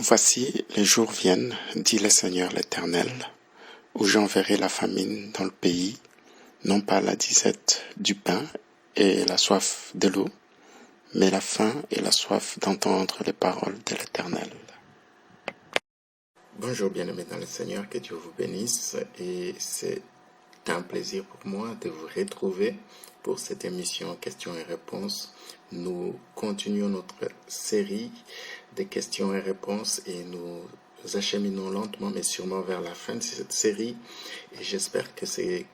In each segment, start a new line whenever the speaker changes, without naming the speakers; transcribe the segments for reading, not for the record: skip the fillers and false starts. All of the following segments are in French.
Voici, les jours viennent, dit le Seigneur l'Éternel, où j'enverrai la famine dans le pays, non pas la disette du pain et la soif de l'eau, mais la faim et la soif d'entendre les paroles de l'Éternel. Bonjour bien-aimés dans le Seigneur, que Dieu vous bénisse, et c'est un plaisir pour moi de vous retrouver pour cette émission questions et réponses. Nous continuons notre série de questions et réponses et nous acheminons lentement mais sûrement vers la fin de cette série, et j'espère que ces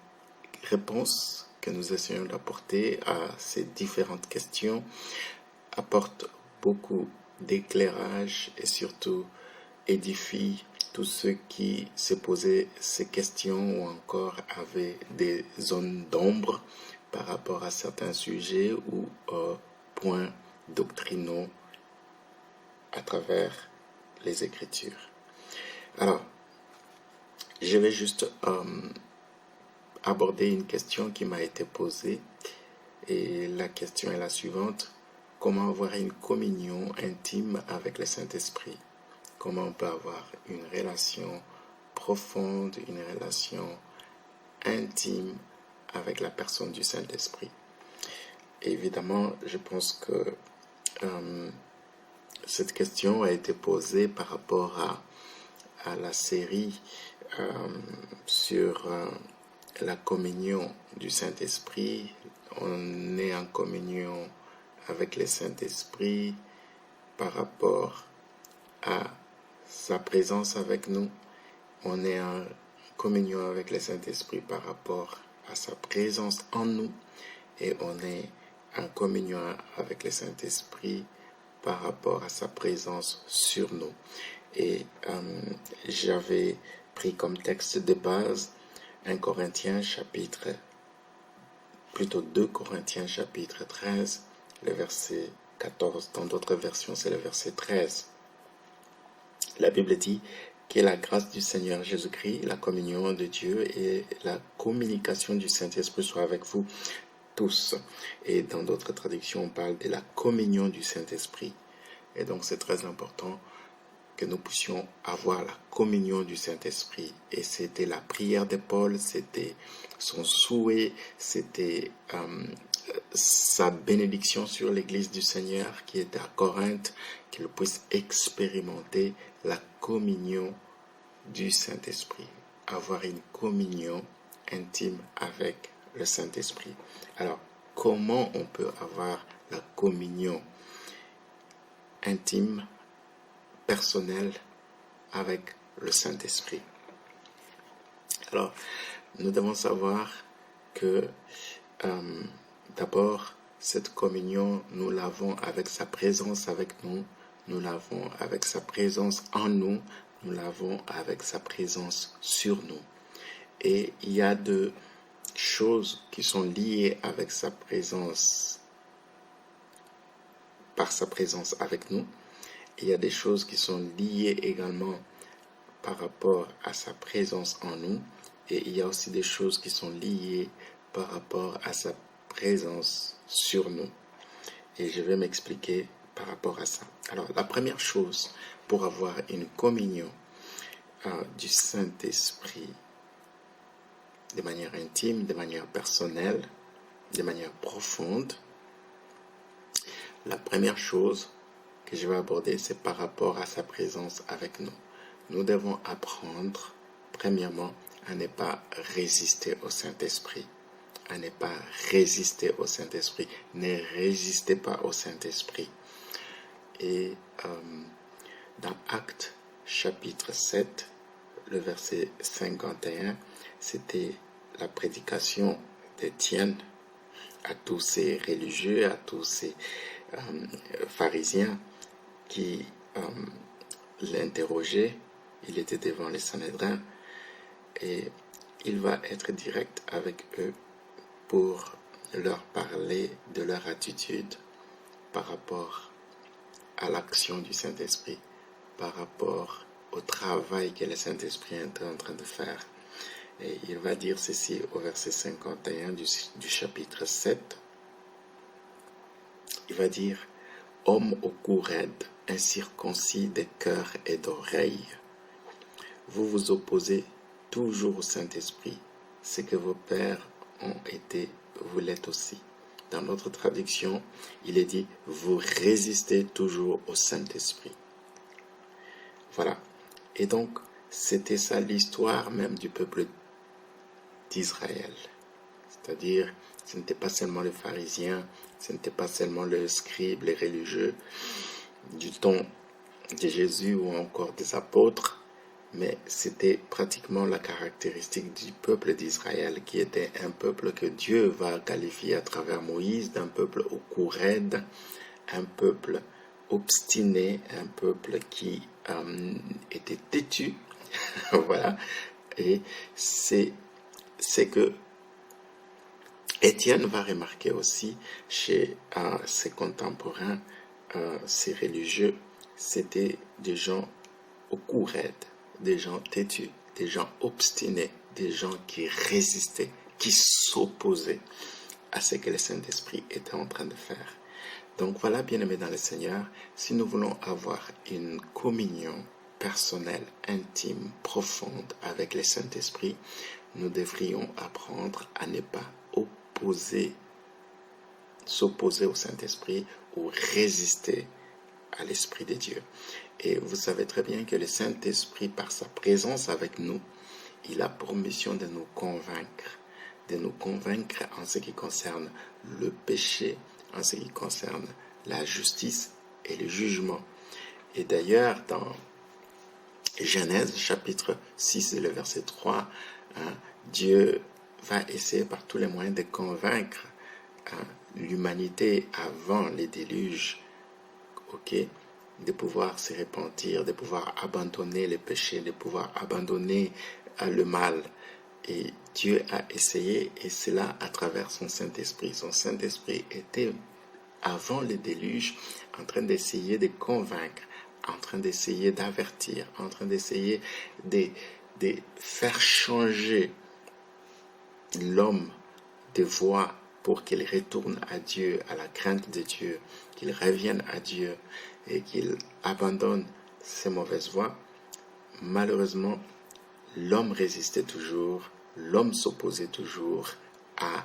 réponses que nous essayons d'apporter à ces différentes questions apportent beaucoup d'éclairage et surtout édifient tous ceux qui se posaient ces questions ou encore avaient des zones d'ombre par rapport à certains sujets ou points doctrinaux à travers les Écritures. Alors, je vais juste aborder une question qui m'a été posée, et la question est la suivante: comment avoir une communion intime avec le Saint-Esprit? Comment on peut avoir une relation profonde, une relation intime avec la personne du Saint-Esprit? Évidemment, je pense que cette question a été posée par rapport à la série sur la communion du Saint-Esprit. On est en communion avec le Saint-Esprit par rapport à sa présence avec nous. On est en communion avec le Saint-Esprit par rapport à sa présence en nous, et on est en communion avec le Saint-Esprit par rapport à sa présence sur nous. Et j'avais pris comme texte de base 2 Corinthiens chapitre 13, le verset 14. Dans d'autres versions, c'est le verset 13. La Bible dit que la grâce du Seigneur Jésus-Christ, la communion de Dieu et la communication du Saint-Esprit soient avec vous tous. Et dans d'autres traductions, on parle de la communion du Saint-Esprit. Et donc, c'est très important que nous puissions avoir la communion du Saint-Esprit. Et c'était la prière de Paul, c'était son souhait, c'était sa bénédiction sur l'Église du Seigneur qui est à Corinthe, qu'il puisse expérimenter la communion du Saint-Esprit, avoir une communion intime avec le Saint-Esprit. Alors, comment on peut avoir la communion intime, personnelle avec le Saint-Esprit? Alors, nous devons savoir que d'abord, cette communion, nous l'avons avec sa présence avec nous, nous l'avons avec sa présence en nous, nous l'avons avec sa présence sur nous. Et il y a deux choses qui sont liées avec sa présence, par sa présence avec nous. Il y a des choses qui sont liées également par rapport à sa présence en nous, et il y a aussi des choses qui sont liées par rapport à sa présence sur nous. Et je vais m'expliquer par rapport à ça. Alors, la première chose pour avoir une communion du Saint-Esprit de manière intime, de manière personnelle, de manière profonde, la première chose que je vais aborder, c'est par rapport à sa présence avec nous. Nous devons apprendre, premièrement, à ne pas résister au Saint-Esprit. À ne pas résister au Saint-Esprit. Ne résistez pas au Saint-Esprit. Et dans Actes chapitre 7, le verset 51, c'était la prédication d'Étienne à tous ces religieux, à tous ces pharisiens qui l'interrogeaient. Il était devant les Sanhédrins et il va être direct avec eux pour leur parler de leur attitude par rapport à l'action du Saint-Esprit, par rapport au travail que le Saint-Esprit est en train de faire. Et il va dire ceci au verset 51 du chapitre 7. Il va dire: homme au cou raide, incirconcis de cœur et d'oreille. Vous vous opposez toujours au Saint-Esprit. Ce que vos pères ont été, vous l'êtes aussi. Dans notre traduction, il est dit, vous résistez toujours au Saint-Esprit. Voilà. Et donc, c'était ça l'histoire même du peuple d'Israël. C'est-à-dire, ce n'était pas seulement les pharisiens, ce n'était pas seulement les scribes, les religieux du temps de Jésus ou encore des apôtres, mais c'était pratiquement la caractéristique du peuple d'Israël qui était un peuple que Dieu va qualifier à travers Moïse d'un peuple au cou raide, un peuple obstiné, un peuple qui était têtu. Voilà. Et c'est que Étienne va remarquer aussi chez ses contemporains, ces religieux, c'était des gens au cou raide, des gens têtus, des gens obstinés, des gens qui résistaient, qui s'opposaient à ce que le Saint-Esprit était en train de faire. Donc voilà, bien-aimés dans le Seigneur, si nous voulons avoir une communion personnelle, intime, profonde avec le Saint-Esprit, nous devrions apprendre à ne pas s'opposer au Saint-Esprit ou résister à l'Esprit de Dieu. Et vous savez très bien que le Saint-Esprit, par sa présence avec nous, il a pour mission de nous convaincre en ce qui concerne le péché, en ce qui concerne la justice et le jugement. Et d'ailleurs, dans Genèse chapitre 6 et le verset 3, Dieu va essayer par tous les moyens de convaincre l'humanité avant les déluges, de pouvoir se repentir, de pouvoir abandonner les péchés, de pouvoir abandonner le mal. Et Dieu a essayé, et cela à travers son Saint-Esprit. Son Saint-Esprit était, avant le déluge, en train d'essayer de convaincre, en train d'essayer d'avertir, en train d'essayer de faire changer l'homme de voie pour qu'il retourne à Dieu, à la crainte de Dieu, qu'il revienne à Dieu et qu'il abandonne ses mauvaises voies. Malheureusement, l'homme résistait toujours, l'homme s'opposait toujours à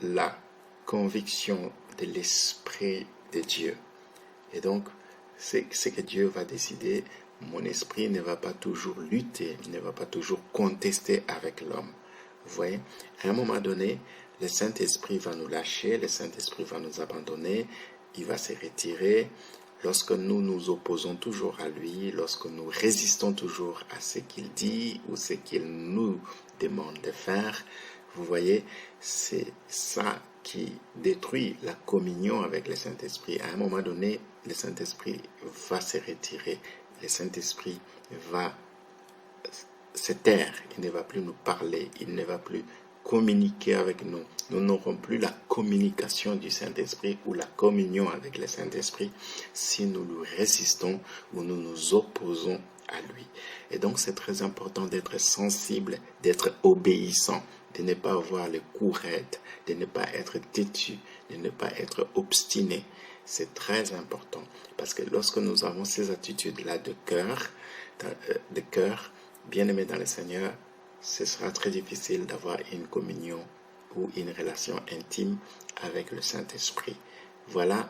la conviction de l'Esprit de Dieu. Et donc, c'est ce que Dieu va décider. Mon esprit ne va pas toujours lutter, ne va pas toujours contester avec l'homme. Vous voyez, à un moment donné, le Saint-Esprit va nous lâcher, le Saint-Esprit va nous abandonner, il va se retirer. Lorsque nous nous opposons toujours à lui, lorsque nous résistons toujours à ce qu'il dit ou ce qu'il nous demande de faire, vous voyez, c'est ça qui détruit la communion avec le Saint-Esprit. À un moment donné, le Saint-Esprit va se retirer, le Saint-Esprit va se taire, il ne va plus nous parler, il ne va plus communiquer avec nous. Nous n'aurons plus la communication du Saint-Esprit ou la communion avec le Saint-Esprit si nous lui résistons ou nous nous opposons à lui. Et donc c'est très important d'être sensible, d'être obéissant, de ne pas avoir le cou raide, de ne pas être têtu, de ne pas être obstiné. C'est très important parce que lorsque nous avons ces attitudes-là de cœur, bien-aimés dans le Seigneur, ce sera très difficile d'avoir une communion ou une relation intime avec le Saint-Esprit. Voilà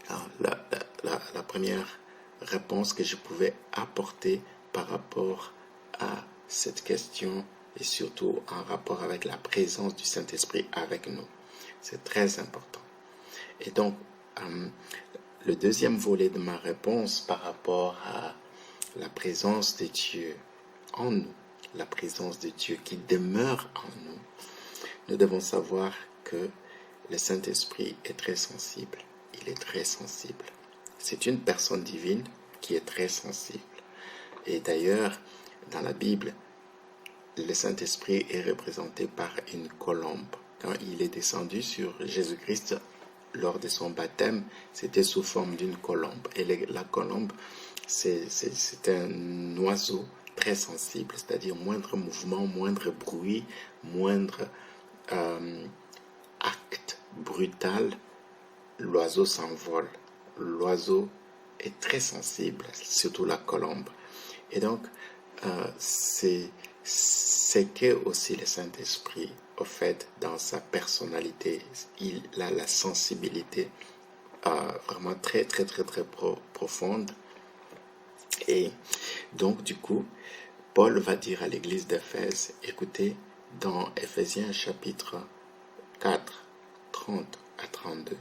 la première réponse que je pouvais apporter par rapport à cette question et surtout en rapport avec la présence du Saint-Esprit avec nous. C'est très important. Et donc, le deuxième volet de ma réponse par rapport à la présence de Dieu en nous, la présence de Dieu qui demeure en nous, nous devons savoir que le Saint-Esprit est très sensible. Il est très sensible. C'est une personne divine qui est très sensible. Et d'ailleurs, dans la Bible, le Saint-Esprit est représenté par une colombe. Quand il est descendu sur Jésus-Christ lors de son baptême, c'était sous forme d'une colombe. Et la colombe, c'est un oiseau très sensible, c'est-à-dire moindre mouvement, moindre bruit, moindre acte brutal, l'oiseau s'envole. L'oiseau est très sensible, surtout la colombe. Et donc, c'est que aussi le Saint-Esprit, au fait, dans sa personnalité, il a la sensibilité vraiment très, très, très, très profonde. Et donc, du coup, Paul va dire à l'église d'Éphèse, écoutez, dans Éphésiens chapitre 4, 30 à 32,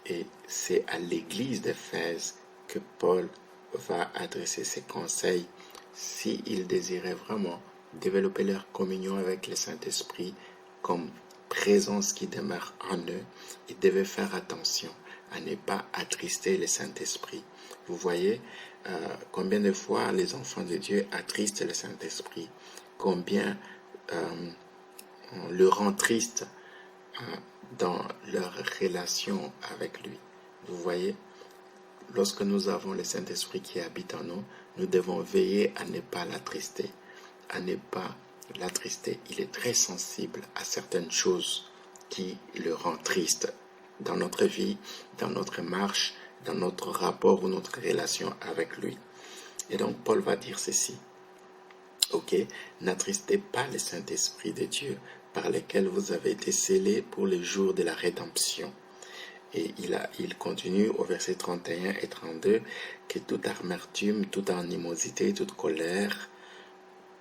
et c'est à l'église d'Éphèse que Paul va adresser ses conseils s'ils désiraient vraiment développer leur communion avec le Saint-Esprit comme présence qui demeure en eux. Ils devaient faire attention à ne pas attrister le Saint-Esprit. Vous voyez combien de fois les enfants de Dieu attristent le Saint-Esprit, combien on le rend triste dans leur relation avec lui. Vous voyez, lorsque nous avons le Saint-Esprit qui habite en nous, nous devons veiller à ne pas l'attrister, à ne pas l'attrister. Il est très sensible à certaines choses qui le rendent triste dans notre vie, dans notre marche, dans notre rapport ou notre relation avec lui. Et donc Paul va dire ceci. Ok, n'attristez pas le Saint-Esprit de Dieu par lequel vous avez été scellés pour le jour de la rédemption. Et il continue au verset 31 et 32 que toute amertume, toute animosité, toute colère,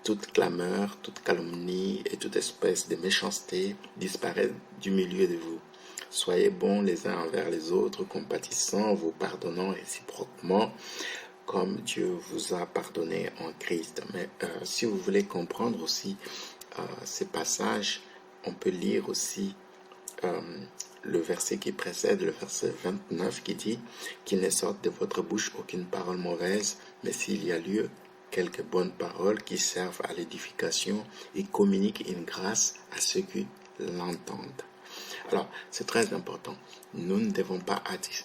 toute clameur, toute calomnie et toute espèce de méchanceté disparaissent du milieu de vous. Soyez bons les uns envers les autres, compatissants, vous pardonnant réciproquement, comme Dieu vous a pardonné en Christ. Mais si vous voulez comprendre aussi ces passages, on peut lire aussi le verset qui précède, le verset 29 qui dit qu'il ne sorte de votre bouche aucune parole mauvaise, mais s'il y a lieu, quelques bonnes paroles qui servent à l'édification et communiquent une grâce à ceux qui l'entendent. Alors, c'est très important. Nous ne devons pas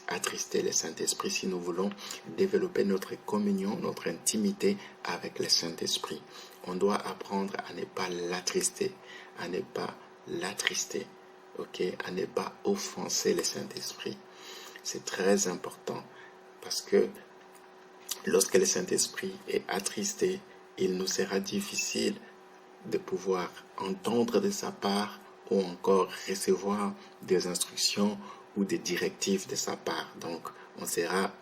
attrister le Saint-Esprit si nous voulons développer notre communion, notre intimité avec le Saint-Esprit. On doit apprendre à ne pas l'attrister, à ne pas l'attrister, à ne pas offenser le Saint-Esprit. C'est très important parce que lorsque le Saint-Esprit est attristé, il nous sera difficile de pouvoir entendre de sa part ou encore recevoir des instructions ou des directives de sa part. Donc, on sera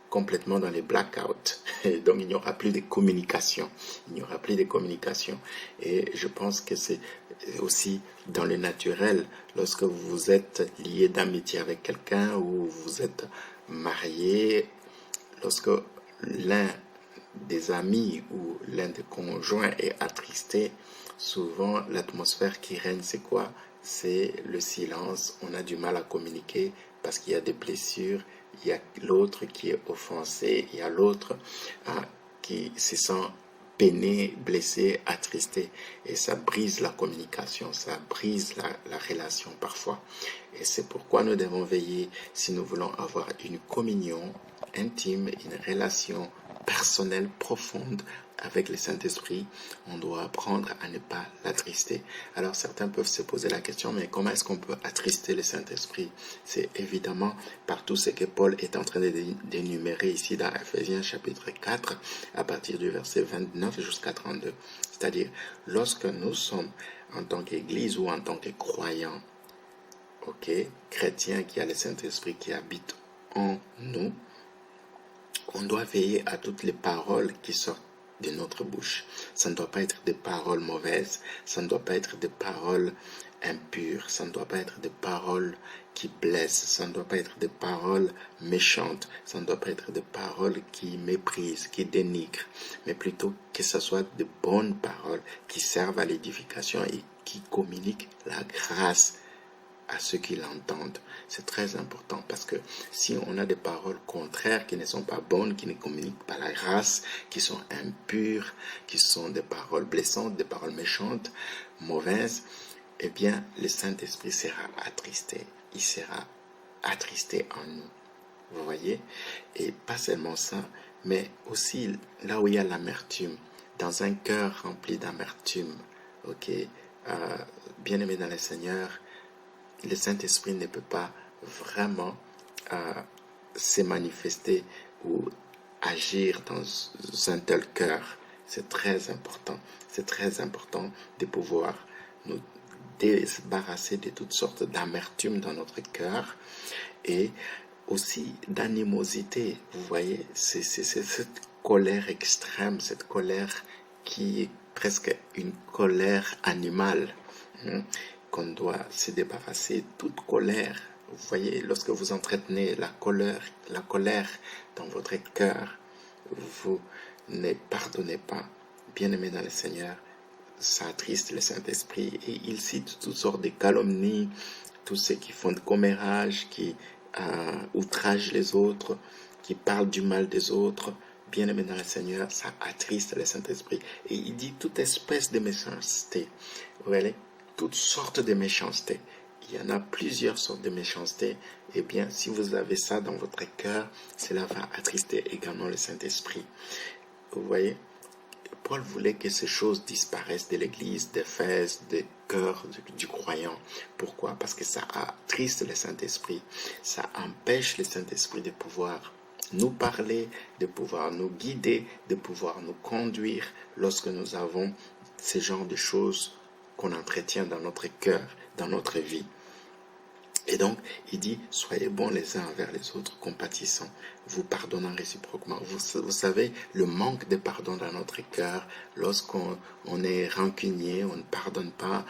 complètement dans les blackouts. Donc, il n'y aura plus de communication. Il n'y aura plus de communication. Et je pense que c'est aussi dans le naturel, lorsque vous êtes lié d'amitié avec quelqu'un ou vous êtes marié, lorsque l'un des amis ou l'un des conjoints est attristé, souvent l'atmosphère qui règne, c'est quoi? C'est le silence. On a du mal à communiquer parce qu'il y a des blessures, il y a l'autre qui est offensé, il y a l'autre qui se sent peiné, blessé, attristé. Et ça brise la communication, ça brise la relation parfois. Et c'est pourquoi nous devons veiller, si nous voulons avoir une communion intime, une relation personnelle profonde avec le Saint-Esprit, on doit apprendre à ne pas l'attrister. Alors certains peuvent se poser la question, mais comment est-ce qu'on peut attrister le Saint-Esprit? C'est évidemment par tout ce que Paul est en train d'énumérer ici dans Éphésiens chapitre 4, à partir du verset 29 jusqu'à 32. C'est-à-dire, lorsque nous sommes en tant qu'Église ou en tant que croyants, chrétiens qui a le Saint-Esprit qui habite en nous, on doit veiller à toutes les paroles qui sortent de notre bouche. Ça ne doit pas être des paroles mauvaises, ça ne doit pas être des paroles impures, ça ne doit pas être des paroles qui blessent, ça ne doit pas être des paroles méchantes, ça ne doit pas être des paroles qui méprisent, qui dénigrent, mais plutôt que ce soit de bonnes paroles qui servent à l'édification et qui communiquent la grâce à ceux qui l'entendent. C'est très important parce que si on a des paroles contraires qui ne sont pas bonnes, qui ne communiquent pas la grâce, qui sont impures, qui sont des paroles blessantes, des paroles méchantes, mauvaises, eh bien le Saint-Esprit sera attristé. Il sera attristé en nous. Vous voyez? Et pas seulement ça, mais aussi là où il y a l'amertume, dans un cœur rempli d'amertume, bien-aimé dans le Seigneur, le Saint-Esprit ne peut pas vraiment se manifester ou agir dans un tel cœur. C'est très important. C'est très important de pouvoir nous débarrasser de toutes sortes d'amertume dans notre cœur et aussi d'animosité. Vous voyez, c'est cette colère extrême, cette colère qui est presque une colère animale, qu'on doit se débarrasser. Toute colère, vous voyez, lorsque vous entretenez la colère dans votre cœur, vous ne pardonnez pas. Bien-aimés dans le Seigneur, ça attriste le Saint-Esprit et il cite toutes sortes de calomnies, tous ceux qui font de commérage, qui outragent les autres, qui parlent du mal des autres. Bien-aimés dans le Seigneur, ça attriste le Saint-Esprit. Et il dit toute espèce de méchanceté. Vous voyez, toutes sortes de méchanceté. Il y en a plusieurs sortes de méchanceté. Eh bien, si vous avez ça dans votre cœur, cela va attrister également le Saint-Esprit. Vous voyez, Paul voulait que ces choses disparaissent de l'église d'Éphèse, des cœurs du croyant. Pourquoi? Parce que ça attriste le Saint-Esprit. Ça empêche le Saint-Esprit de pouvoir nous parler, de pouvoir nous guider, de pouvoir nous conduire lorsque nous avons ce genre de choses qu'on entretient dans notre cœur, dans notre vie. Et donc, il dit, soyez bons les uns envers les autres, compatissants, vous pardonnant réciproquement. Vous savez, le manque de pardon dans notre cœur, lorsqu'on est rancunier, on ne pardonne pas,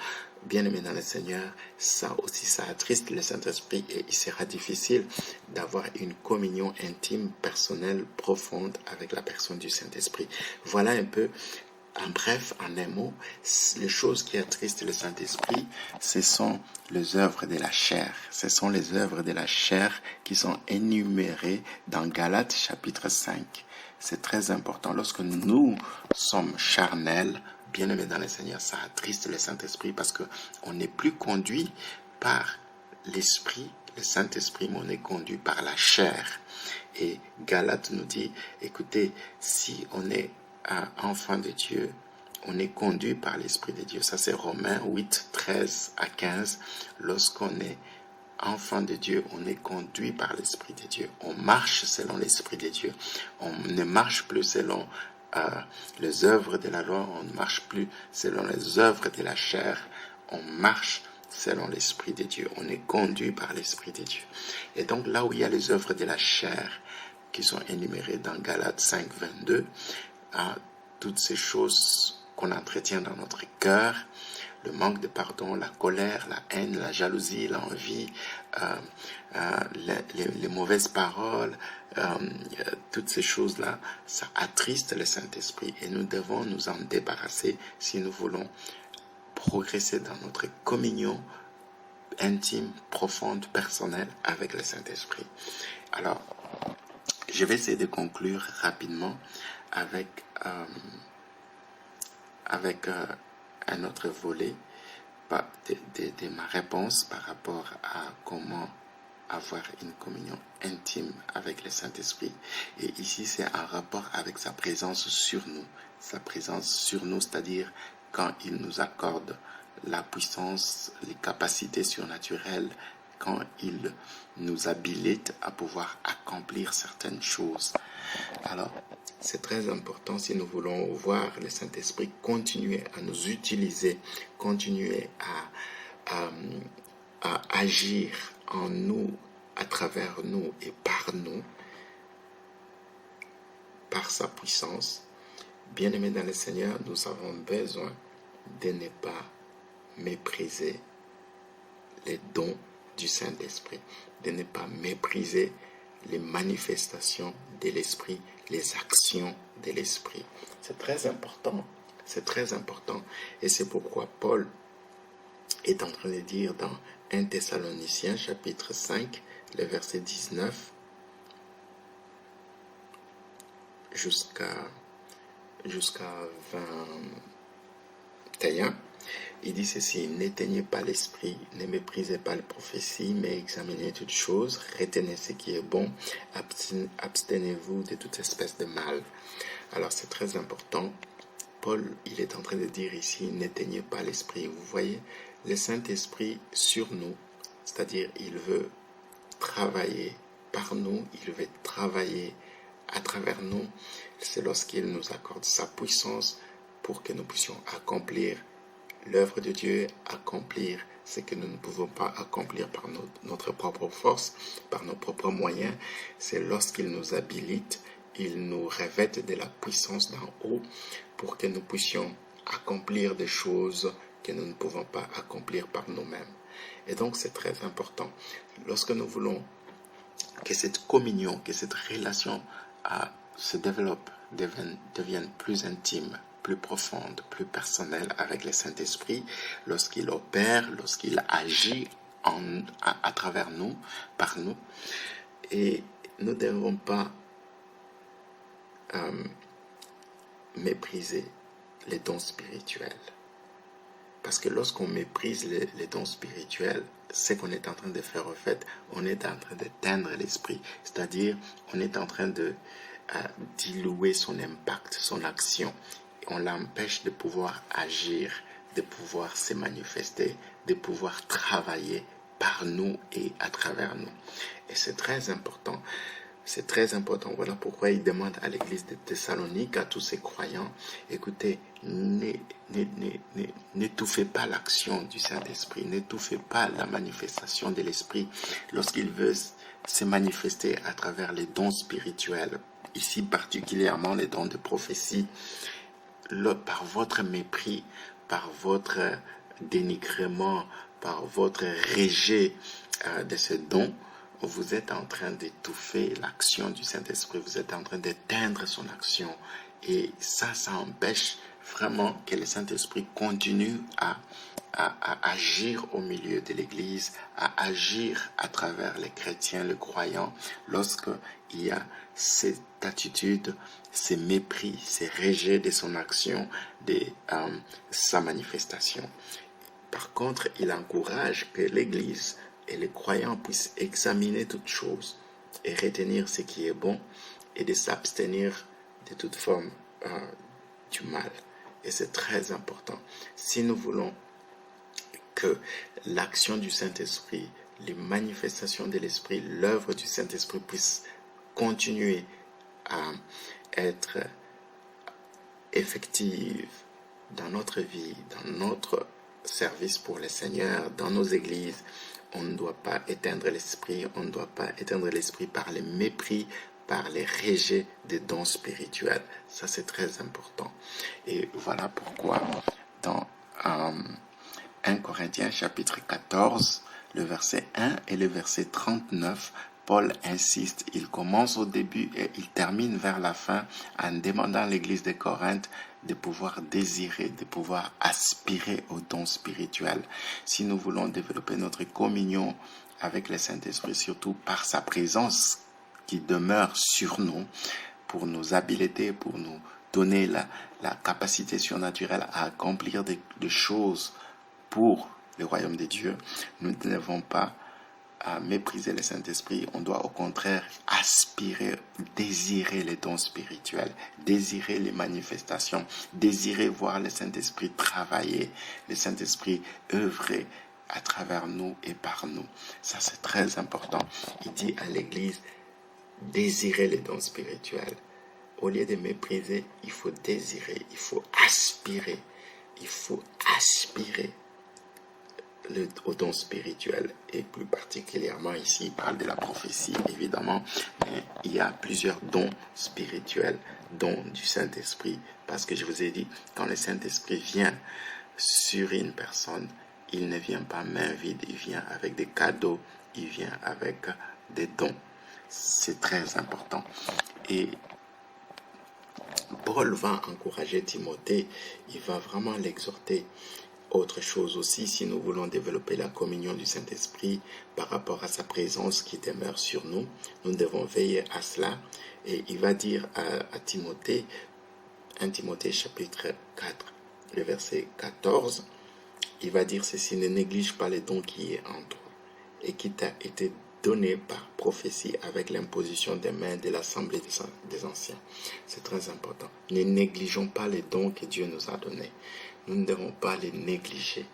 bien-aimé dans le Seigneur, ça aussi, ça attriste le Saint-Esprit et il sera difficile d'avoir une communion intime, personnelle, profonde avec la personne du Saint-Esprit. Voilà un peu. En bref, en un mot, les choses qui attristent le Saint-Esprit, ce sont les œuvres de la chair. Ce sont les œuvres de la chair qui sont énumérées dans Galates chapitre 5. C'est très important. Lorsque nous sommes charnels, bien-aimés dans le Seigneur, ça attriste le Saint-Esprit parce qu'on n'est plus conduit par l'Esprit, le Saint-Esprit, mais on est conduit par la chair. Et Galates nous dit, écoutez, si on est enfant de Dieu, on est conduit par l'Esprit de Dieu. Ça, c'est Romains 8, 13 à 15. Lorsqu'on est enfant de Dieu, on est conduit par l'Esprit de Dieu. On marche selon l'Esprit de Dieu. On ne marche plus selon les œuvres de la loi. On ne marche plus selon les œuvres de la chair. On marche selon l'Esprit de Dieu. On est conduit par l'Esprit de Dieu. Et donc, là où il y a les œuvres de la chair qui sont énumérées dans Galates 5, 22, à toutes ces choses qu'on entretient dans notre cœur, le manque de pardon, la colère, la haine, la jalousie, l'envie, les mauvaises paroles, toutes ces choses-là, ça attriste le Saint-Esprit et nous devons nous en débarrasser si nous voulons progresser dans notre communion intime, profonde, personnelle avec le Saint-Esprit. Alors, je vais essayer de conclure rapidement avec un autre volet de ma réponse par rapport à comment avoir une communion intime avec le Saint-Esprit. Et ici, c'est un rapport avec sa présence sur nous. Sa présence sur nous, c'est-à-dire quand il nous accorde la puissance, les capacités surnaturelles, quand il nous habilite à pouvoir accomplir certaines choses. Alors, c'est très important si nous voulons voir le Saint-Esprit continuer à nous utiliser, continuer à agir en nous, à travers nous et par nous, par sa puissance. Bien-aimés dans le Seigneur, nous avons besoin de ne pas mépriser les dons du Saint-Esprit, de ne pas mépriser les manifestations de l'Esprit, les actions de l'Esprit. C'est très important. C'est très important. Et c'est pourquoi Paul est en train de dire dans 1 Thessaloniciens chapitre 5, le verset 19 jusqu'à 21, il dit ceci: n'éteignez pas l'esprit, ne méprisez pas les prophéties, mais examinez toutes choses, retenez ce qui est bon, abstenez-vous de toute espèce de mal. Alors c'est très important. Paul, il est en train de dire ici, n'éteignez pas l'esprit. Vous voyez, le Saint-Esprit sur nous, c'est-à-dire il veut travailler par nous, il veut travailler à travers nous, c'est lorsqu'il nous accorde sa puissance pour que nous puissions accomplir l'œuvre de Dieu, accomplir ce que nous ne pouvons pas accomplir par notre propre force, par nos propres moyens. C'est lorsqu'il nous habilite, il nous revête de la puissance d'en haut pour que nous puissions accomplir des choses que nous ne pouvons pas accomplir par nous-mêmes. Et donc c'est très important. Lorsque nous voulons que cette communion, que cette relation se développe, devienne plus intime, plus profonde, plus personnelle avec le Saint-Esprit, lorsqu'il opère, lorsqu'il agit à travers nous, par nous. Et nous ne devons pas mépriser les dons spirituels. Parce que lorsqu'on méprise les dons spirituels, ce qu'on est en train de faire, en fait, on est en train d'éteindre l'esprit. C'est-à-dire, on est en train de diluer son impact, son action. On l'empêche de pouvoir agir, de pouvoir se manifester, de pouvoir travailler par nous et à travers nous. Et c'est très important. C'est très important. Voilà pourquoi il demande à l'église de Thessalonique, à tous ses croyants, écoutez, n'étouffez pas l'action du Saint-Esprit, n'étouffez pas la manifestation de l'Esprit lorsqu'il veut se manifester à travers les dons spirituels, ici particulièrement les dons de prophétie. Par votre mépris, par votre dénigrement, par votre rejet de ce don, vous êtes en train d'étouffer l'action du Saint-Esprit, vous êtes en train d'éteindre son action. Et ça empêche vraiment que le Saint-Esprit continue à agir au milieu de l'Église, à agir à travers les chrétiens, les croyants, lorsqu'il y a cette attitude, ces mépris, ces rejets de son action, de sa manifestation. Par contre, il encourage que l'Église et les croyants puissent examiner toutes choses et retenir ce qui est bon et de s'abstenir de toute forme du mal. Et c'est très important. Si nous voulons que l'action du Saint-Esprit, les manifestations de l'Esprit, l'œuvre du Saint-Esprit puisse continuer à être effective dans notre vie, dans notre service pour le Seigneur, dans nos églises, on ne doit pas éteindre l'esprit, on ne doit pas éteindre l'esprit par les mépris, par les rejets des dons spirituels. Ça, c'est très important. Et voilà pourquoi dans 1 Corinthiens chapitre 14, le verset 1 et le verset 39, Paul insiste, il commence au début et il termine vers la fin en demandant à l'église de Corinthe de pouvoir désirer, de pouvoir aspirer aux dons spirituels. Si nous voulons développer notre communion avec le Saint-Esprit, surtout par sa présence qui demeure sur nous, pour nous habiliter, pour nous donner la capacité surnaturelle à accomplir des choses pour le royaume de Dieu, nous ne devons pas à mépriser le Saint-Esprit, on doit au contraire aspirer, désirer les dons spirituels, désirer les manifestations, désirer voir le Saint-Esprit travailler, le Saint-Esprit œuvrer à travers nous et par nous. Ça, c'est très important. Il dit à l'Église, désirer les dons spirituels. Au lieu de mépriser, il faut désirer, il faut aspirer, aux dons spirituels, et plus particulièrement ici il parle de la prophétie évidemment, mais il y a plusieurs dons spirituels, dons du Saint-Esprit, parce que je vous ai dit, quand le Saint-Esprit vient sur une personne, il ne vient pas main vide, il vient avec des cadeaux, il vient avec des dons. C'est très important. Et Paul va encourager Timothée, il va vraiment l'exhorter. Autre chose aussi, si nous voulons développer la communion du Saint-Esprit par rapport à sa présence qui demeure sur nous, nous devons veiller à cela. Et il va dire à Timothée, 1 Timothée chapitre 4, le verset 14, il va dire ceci, ne néglige pas les dons qui est en toi et qui t'a été donné par prophétie avec l'imposition des mains de l'assemblée des anciens. C'est très important. Ne négligeons pas les dons que Dieu nous a donnés. Nous ne devons pas les négliger.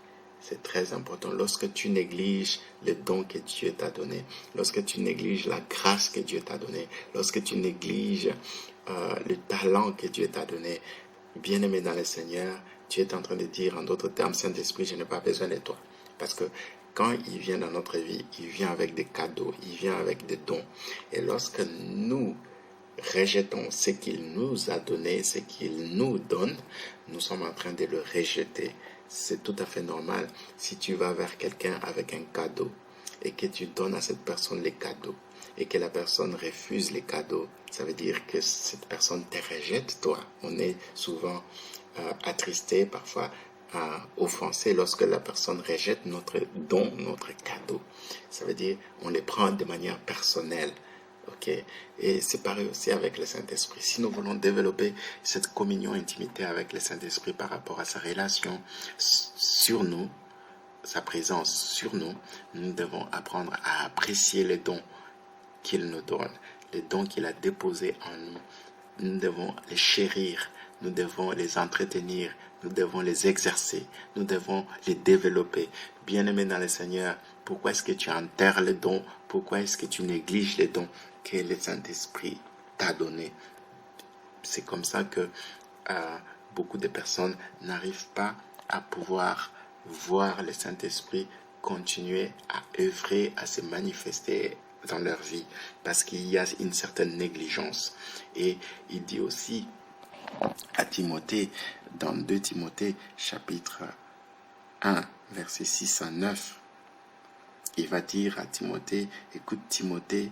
C'est très important. Lorsque tu négliges le don que Dieu t'a donné, lorsque tu négliges la grâce que Dieu t'a donnée, lorsque tu négliges le talent que Dieu t'a donné, bien-aimé dans le Seigneur, tu es en train de dire en d'autres termes, Saint-Esprit, je n'ai pas besoin de toi. Parce que quand il vient dans notre vie, il vient avec des cadeaux, il vient avec des dons. Et lorsque nous rejetons ce qu'il nous a donné, ce qu'il nous donne, nous sommes en train de le rejeter. C'est tout à fait normal. Si tu vas vers quelqu'un avec un cadeau et que tu donnes à cette personne les cadeaux et que la personne refuse les cadeaux, ça veut dire que cette personne te rejette, toi. On est souvent attristé, parfois offensé lorsque la personne rejette notre don, notre cadeau. Ça veut dire on les prend de manière personnelle. Okay. Et c'est pareil aussi avec le Saint-Esprit. Si nous voulons développer cette communion, intimité avec le Saint-Esprit par rapport à sa relation sur nous, sa présence sur nous, nous devons apprendre à apprécier les dons qu'il nous donne, les dons qu'il a déposés en nous. Nous devons les chérir, nous devons les entretenir, nous devons les exercer, nous devons les développer. Bien-aimé dans le Seigneur, pourquoi est-ce que tu enterres les dons? Pourquoi est-ce que tu négliges les dons que le Saint-Esprit t'a donnés? C'est comme ça que beaucoup de personnes n'arrivent pas à pouvoir voir le Saint-Esprit continuer à œuvrer, à se manifester dans leur vie, parce qu'il y a une certaine négligence. Et il dit aussi à Timothée, dans 2 Timothée, chapitre 1, versets 6 à 9, il va dire à Timothée, écoute Timothée,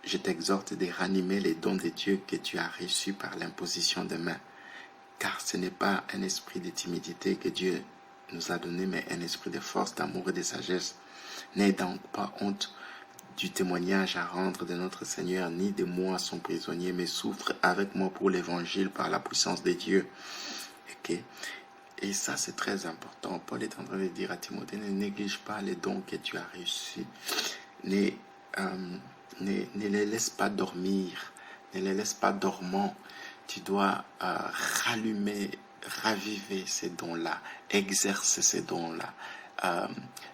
je t'exhorte de ranimer les dons de Dieu que tu as reçus par l'imposition de mains, car ce n'est pas un esprit de timidité que Dieu nous a donné, mais un esprit de force, d'amour et de sagesse. N'aie donc pas honte du témoignage à rendre de notre Seigneur, ni de moi son prisonnier, mais souffre avec moi pour l'évangile par la puissance de Dieu. Okay. Et ça, c'est très important. Paul est en train de dire à Timothée, ne néglige pas les dons que tu as reçus. Ne les laisse pas dormir. Ne les laisse pas dormants. Tu dois rallumer, raviver ces dons-là. Exerce ces dons-là.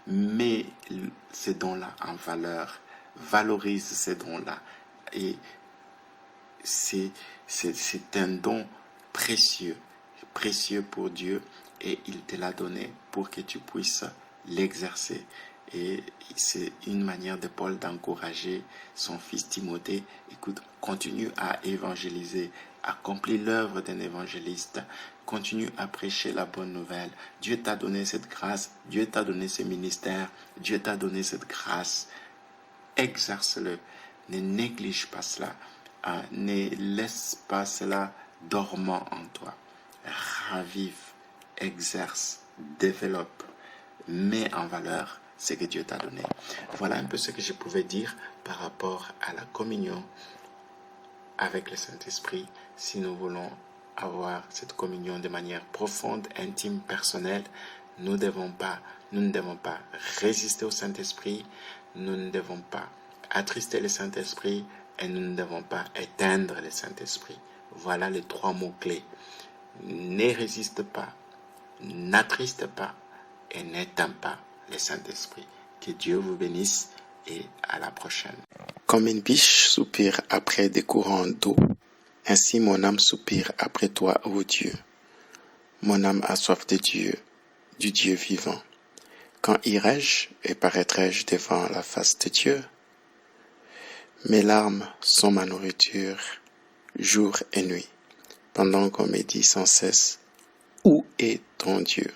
Mets ces dons-là en valeur. Valorise ces dons-là. Et c'est un don précieux pour Dieu, et il te l'a donné pour que tu puisses l'exercer. Et c'est une manière de Paul d'encourager son fils Timothée. Écoute, continue à évangéliser, accomplis l'œuvre d'un évangéliste, continue à prêcher la bonne nouvelle. Dieu t'a donné cette grâce, Dieu t'a donné ce ministère, Dieu t'a donné cette grâce. Exerce-le, ne néglige pas cela, ne laisse pas cela dormant en toi. Ravive, exerce, développe, mets en valeur ce que Dieu t'a donné. Voilà un peu ce que je pouvais dire par rapport à la communion avec le Saint-Esprit. Si nous voulons avoir cette communion de manière profonde, intime, personnelle, nous ne devons pas résister au Saint-Esprit, nous ne devons pas attrister le Saint-Esprit et nous ne devons pas éteindre le Saint-Esprit. Voilà les 3 mots-clés. Ne résiste pas, n'attriste pas et n'éteins pas le Saint-Esprit. Que Dieu vous bénisse et à la prochaine. Comme une biche soupire après des courants d'eau, ainsi mon âme soupire après toi, ô Dieu. Mon âme a soif de Dieu, du Dieu vivant. Quand irai-je et paraîtrai-je devant la face de Dieu? Mes larmes sont ma nourriture, jour et nuit, pendant qu'on me dit sans cesse, où est ton Dieu?